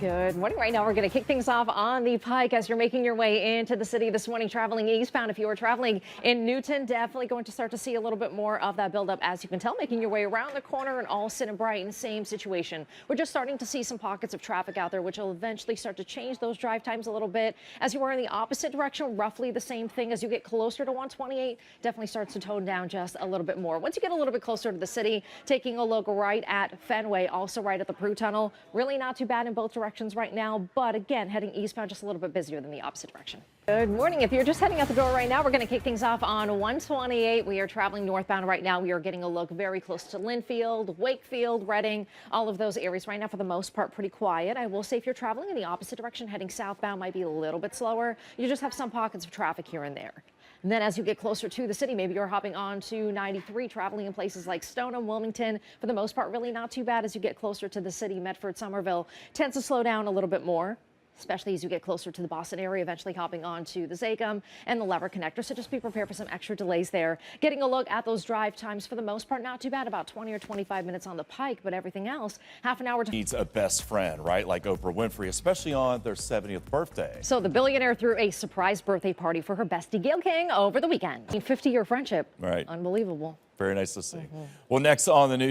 Good morning. Right now, we're going to kick things off on the Pike as you're making your way into the city this morning, traveling eastbound. If you are traveling in Newton, definitely going to start to see a little bit more of that buildup, as you can tell, making your way around the corner and Allston and Brighton, same situation. We're just starting to see some pockets of traffic out there, which will eventually start to change those drive times a little bit. As you are in the opposite direction, roughly the same thing. As you get closer to 128, definitely starts to tone down just a little bit more. Once you get a little bit closer to the city, taking a look right at Fenway, also right at the Prue Tunnel, really not too bad in both directions right now, but again, heading eastbound just a little bit busier than the opposite direction. Good morning. If you're just heading out the door right now, we're going to kick things off on 128. We are traveling northbound right now. We are getting a look very close to Linfield, Wakefield, Reading, all of those areas right now for the most part pretty quiet. I will say if you're traveling in the opposite direction, heading southbound might be a little bit slower. You just have some pockets of traffic here and there. And then as you get closer to the city, maybe you're hopping on to 93, traveling in places like Stoneham, Wilmington. For the most part, really not too bad as you get closer to the city. Medford, Somerville tends to slow down a little bit more, especially as you get closer to the Boston area, eventually hopping on to the Zachem and the Lever Connector. So just be prepared for some extra delays there. Getting a look at those drive times, for the most part, not too bad, about 20 or 25 minutes on the Pike, but everything else, half an hour. Needs a best friend, right? Like Oprah Winfrey, especially on their 70th birthday. So the billionaire threw a surprise birthday party for her bestie, Gayle King, over the weekend. 50-year friendship. Right. Unbelievable. Very nice to see. Well, next on the news.